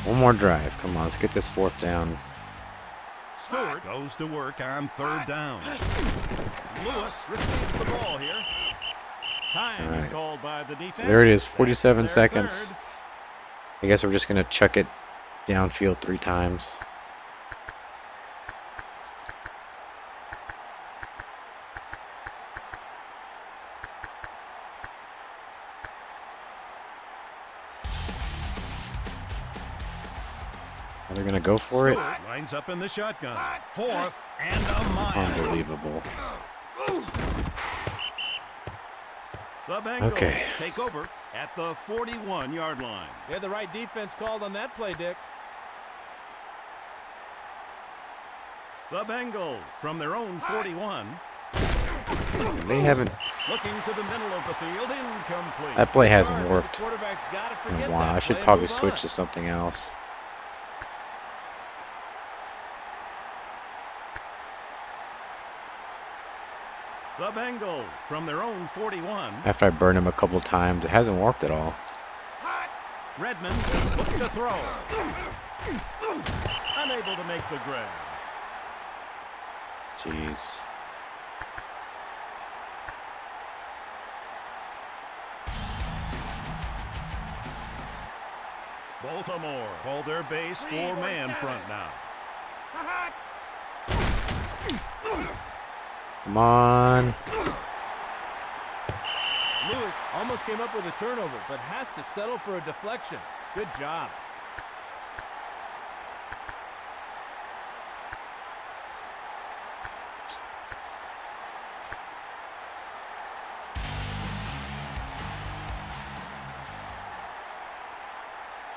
One more drive. Come on, let's get this 4th down. Stewart goes to work on 3rd down. Lewis receives the ball here. Time All is right. called by the defense. So there it is, That's 47 their seconds. 3rd. I guess we're just going to chuck it downfield 3 times. Are they going to go for it? Stewart lines up in the shotgun. 4th and a mile. Unbelievable. The Bengals Okay. take over at the 41-yard line. They had the right defense called on that play, Dick. The Bengals from their own 41. They haven't. Looking to the middle of the field, incomplete. That play hasn't Sorry, worked the quarterback's gotta in forget a while. that I should play and probably move switch on. to something else. The Bengals from their own 41. After I burned him a couple times, it hasn't worked at all. Redmond looks to throw. Unable to make the grab. Jeez. Baltimore called their base 4-man front now. Come on. Lewis almost came up with a turnover, but has to settle for a deflection. Good job.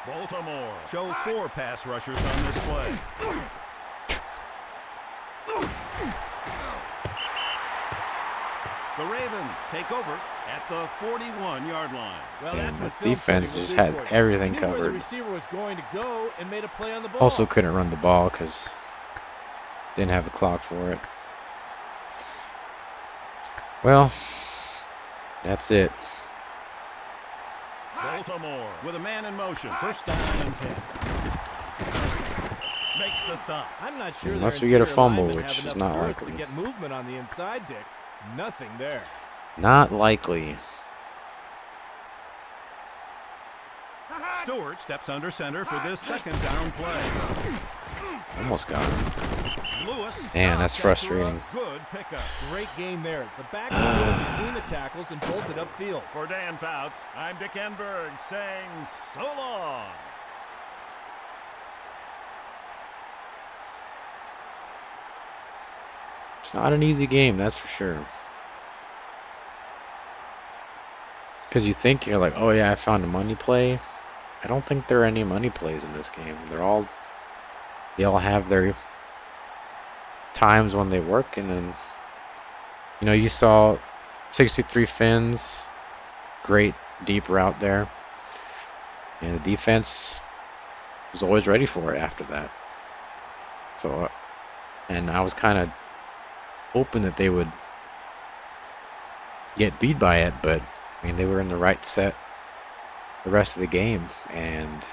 Baltimore show 4 pass rushers on this play. The Ravens take over at the 41-yard line. Well, Yeah, that's the what film defense study will just do had for you. everything Knew where covered. the receiver was going to go and made a play on the ball. Also couldn't run the ball because didn't have the clock for it. Well, that's it. Baltimore with a man in motion. 1st down and 10. Makes the stop. I'm not sure Unless their we get a interior fumble, linemen which have is enough not girth likely. to get movement on the inside, Dick. Nothing there. Not likely. Stewart steps under center for this 2nd down play. Almost got him. Lewis. Man, that's stops after a frustrating. Good pickup. Great game there. The back stood between the tackles and bolted upfield. For Dan Fouts, I'm Dick Enberg saying so long. It's not an easy game, that's for sure. Because you think you're like, oh yeah, I found a money play. I don't think there are any money plays in this game. They're all they all have their times when they work, and then you saw 63 fins, great deep route there, and the defense was always ready for it after that. So, and I was kind of hoping that they would get beat by it, but I mean, they were in the right set the rest of the game, and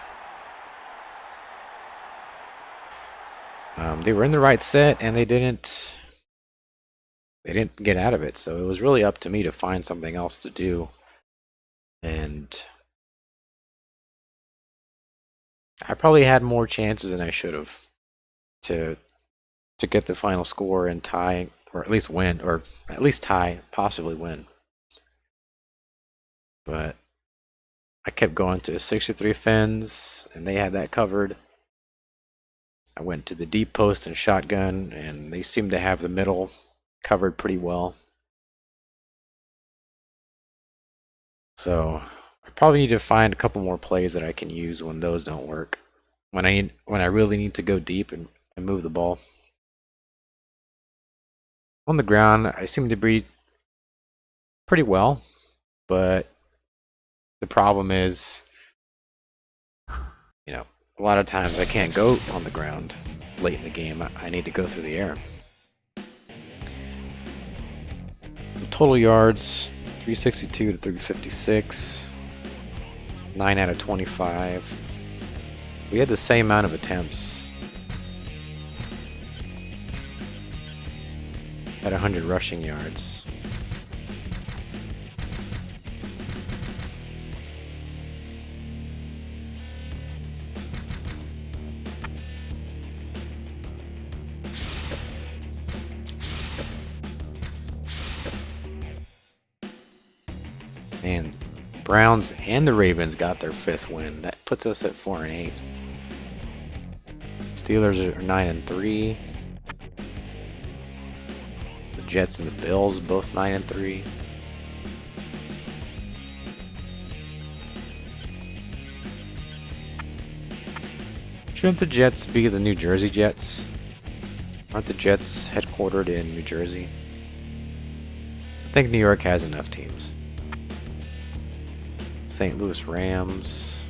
they were in the right set, and they didn't get out of it. So it was really up to me to find something else to do, and I probably had more chances than I should have to get the final score and tie, or at least win, or at least tie, possibly win. But I kept going to 63 fins, and they had that covered. I went to the deep post and shotgun, and they seemed to have the middle covered pretty well. So I probably need to find a couple more plays that I can use when those don't work. When I really need to go deep and move the ball. On the ground, I seem to be pretty well, but the problem is, a lot of times I can't go on the ground late in the game. I need to go through the air. Total yards, 362 to 356. 9 out of 25. We had the same amount of attempts. At 100 rushing yards. And Browns and the Ravens got their 5th win. That puts us at 4-8. Steelers are 9-3. The Jets and the Bills both 9-3. Shouldn't the Jets be the New Jersey Jets? Aren't the Jets headquartered in New Jersey? I think New York has enough teams. St. Louis Rams.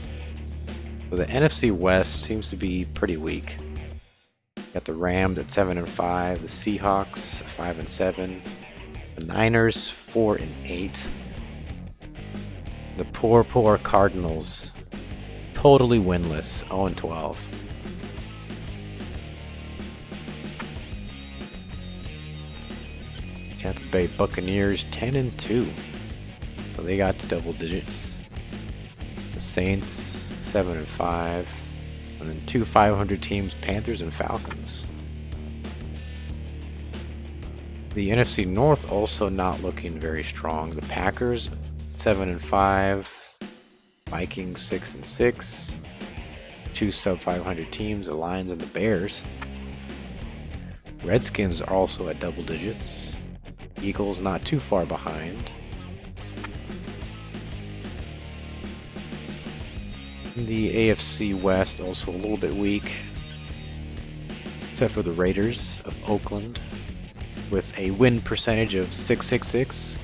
So the NFC West seems to be pretty weak. Got the Rams at 7-5, the Seahawks 5-7, the Niners 4-8, the poor Cardinals totally winless 0-12. Tampa Bay Buccaneers 10-2, so they got to double digits. The Saints 7-5, and then 2 500 teams, Panthers and Falcons. The NFC North also not looking very strong. The Packers 7-5, Vikings 6-6, 2 sub 500 teams, the Lions and the Bears. Redskins are also at double digits. Eagles not too far behind. The AFC West also a little bit weak, except for the Raiders of Oakland with a win percentage of 666.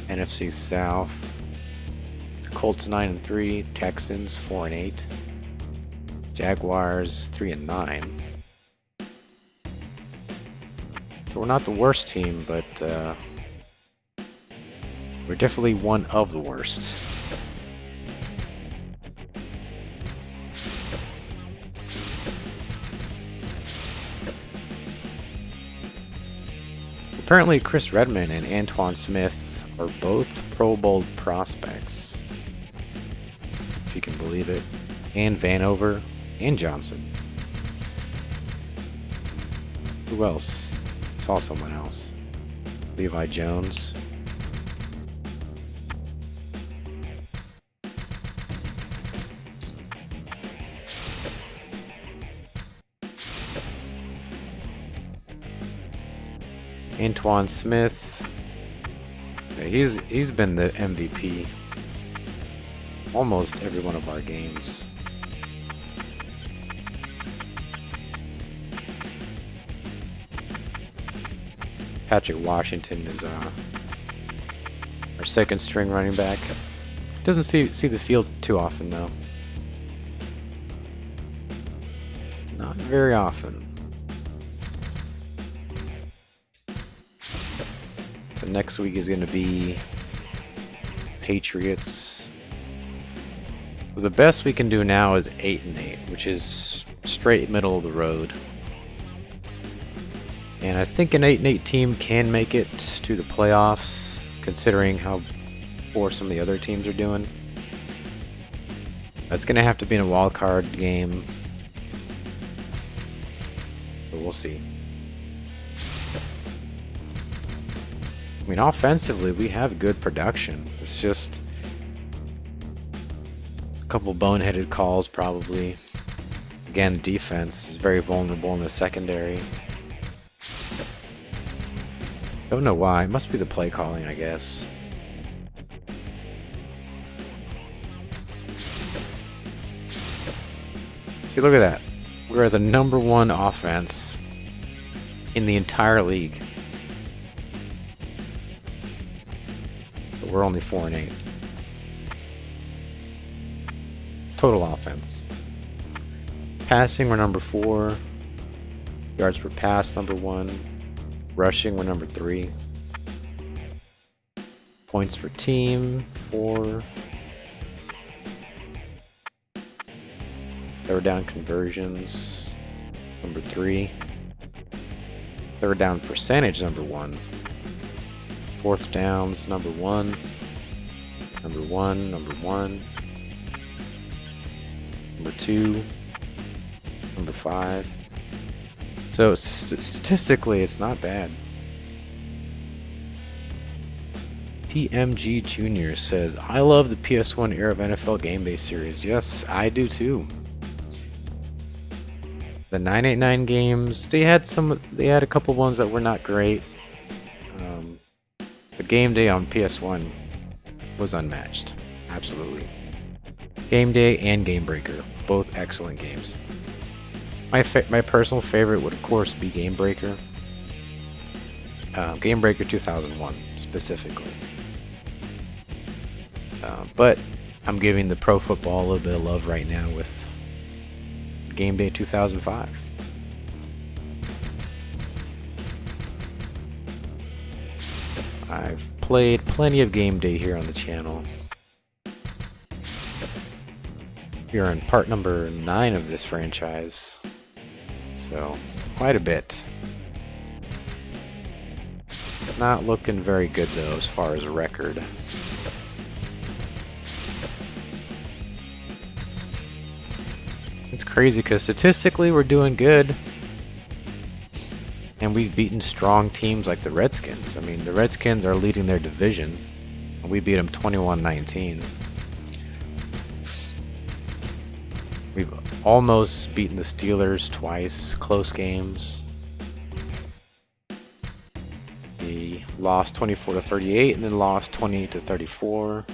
NFC South, Colts 9-3, Texans 4-8, Jaguars 3-9. So we're not the worst team, but we're definitely one of the worst. Apparently Chris Redman and Antoine Smith are both Pro Bowl prospects, if you can believe it, and Vanover and Johnson. Who else? Saw someone else. Levi Jones. Antoine Smith. Yeah, he's been the MVP almost every one of our games. Patrick Washington is our second string running back. Doesn't see the field too often though. Not very often. So next week is going to be Patriots. So the best we can do now is 8-8, which is straight middle of the road. And I think an 8-8 team can make it to the playoffs, considering how poor some of the other teams are doing. That's going to have to be in a wild card game. But we'll see. I mean, offensively, we have good production. It's just a couple boneheaded calls, probably. Again, defense is very vulnerable in the secondary. Don't know why. It must be the play calling, I guess. See, look at that. We're the #1 offense in the entire league. But we're only 4-8. Total offense. Passing, we're #4. Yards per pass, #1. Rushing, we're #3. Points for team, 4. Third down conversions, #3. Third down percentage, #1. Fourth downs, #1. #1, #1. #2. #5. So statistically, it's not bad. TMG Jr. says, I love the PS1 era of NFL GameDay series. Yes, I do too. The 989 games, they had a couple ones that were not great. The GameDay on PS1 was unmatched. Absolutely. GameDay and GameBreaker, both excellent games. My personal favorite would of course be GameBreaker. GameBreaker 2001 specifically. But I'm giving the Pro Football a little bit of love right now with GameDay 2005. I've played plenty of GameDay here on the channel. We are in part number 9 of this franchise. So, quite a bit. Not looking very good though as far as a record. It's crazy because statistically we're doing good. And we've beaten strong teams like the Redskins. I mean, the Redskins are leading their division. And we beat them 21-19. We've almost beaten the Steelers twice, close games. We lost 24-38 and then lost 28-34.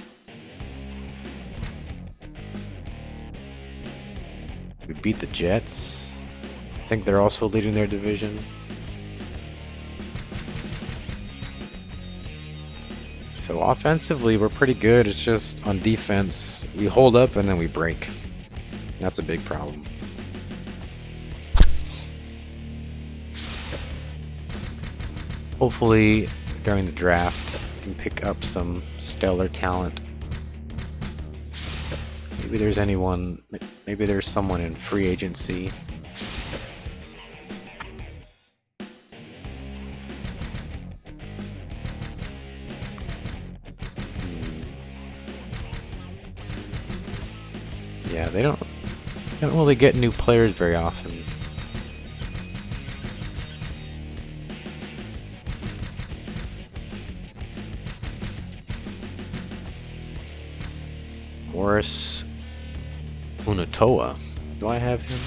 We beat the Jets. I think they're also leading their division. So offensively, we're pretty good. It's just on defense, we hold up and then we break. That's a big problem. Hopefully, during the draft, we can pick up some stellar talent. Maybe there's maybe there's someone in free agency. Yeah, they don't really get new players very often. Morris Unatoa. Do I have him?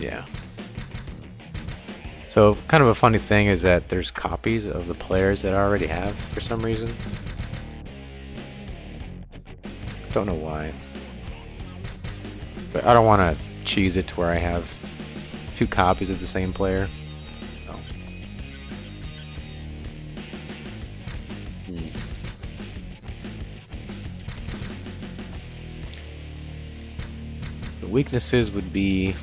Yeah. So kind of a funny thing is that there's copies of the players that I already have for some reason. Don't know why. But I don't want to cheese it to where I have 2 copies of the same player. So. The weaknesses would be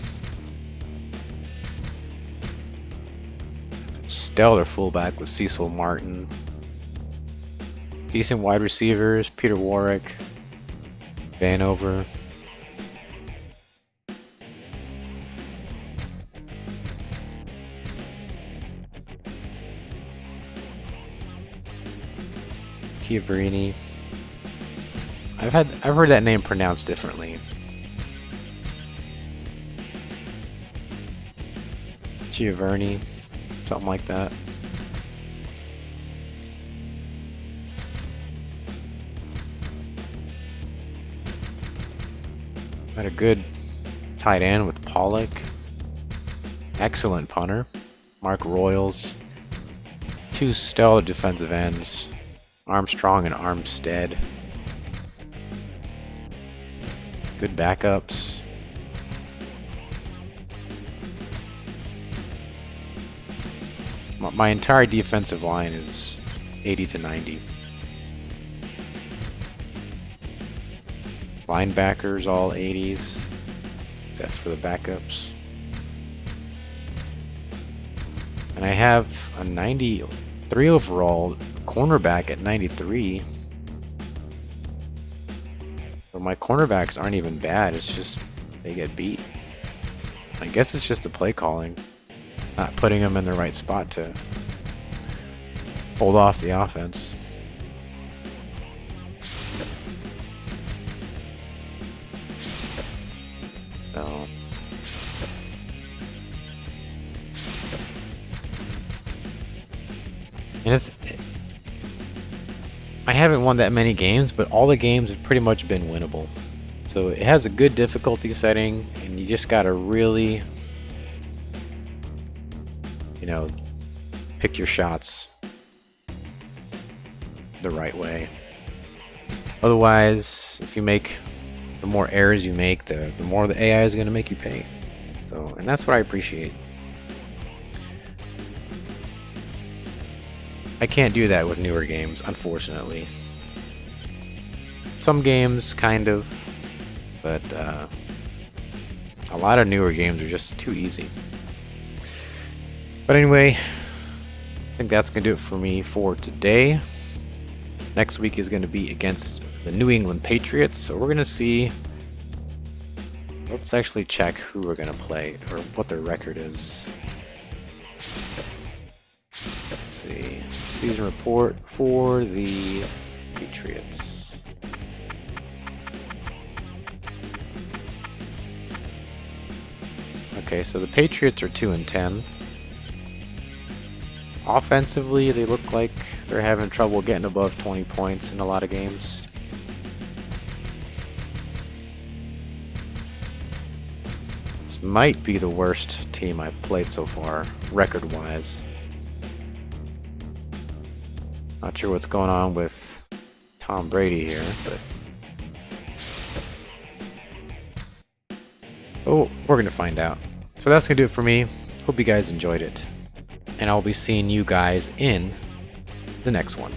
stellar fullback with Cecil Martin. Decent wide receivers, Peter Warwick, Vanover. Chiaverini. I've heard that name pronounced differently. Chiaverini, something like that. Had a good tight end with Pollock. Excellent punter, Mark Royals. 2 stellar defensive ends, Armstrong and Armstead. Good backups. My entire defensive line is 80 to 90. Linebackers all 80s, except for the backups. And I have a 93 overall cornerback at 93. But my cornerbacks aren't even bad, it's just they get beat. I guess it's just the play calling, not putting them in the right spot to hold off the offense. So and I haven't won that many games, but all the games have pretty much been winnable. So it has a good difficulty setting, and you just gotta really, you know, pick your shots the right way. Otherwise, if you make, the more errors you make, the more the AI is going to make you pay. So, and that's what I appreciate. I can't do that with newer games, unfortunately. Some games, kind of, but a lot of newer games are just too easy. But anyway, I think that's going to do it for me for today. Next week is going to be against the New England Patriots, so we're going to see. Let's actually check who we're going to play, or what their record is. Let's see. Season report for the Patriots. Okay, so the Patriots are 2-10. Offensively, they look like they're having trouble getting above 20 points in a lot of games. This might be the worst team I've played so far, record-wise. Not sure what's going on with Tom Brady here, but... oh, we're going to find out. So that's going to do it for me. Hope you guys enjoyed it. And I'll be seeing you guys in the next one.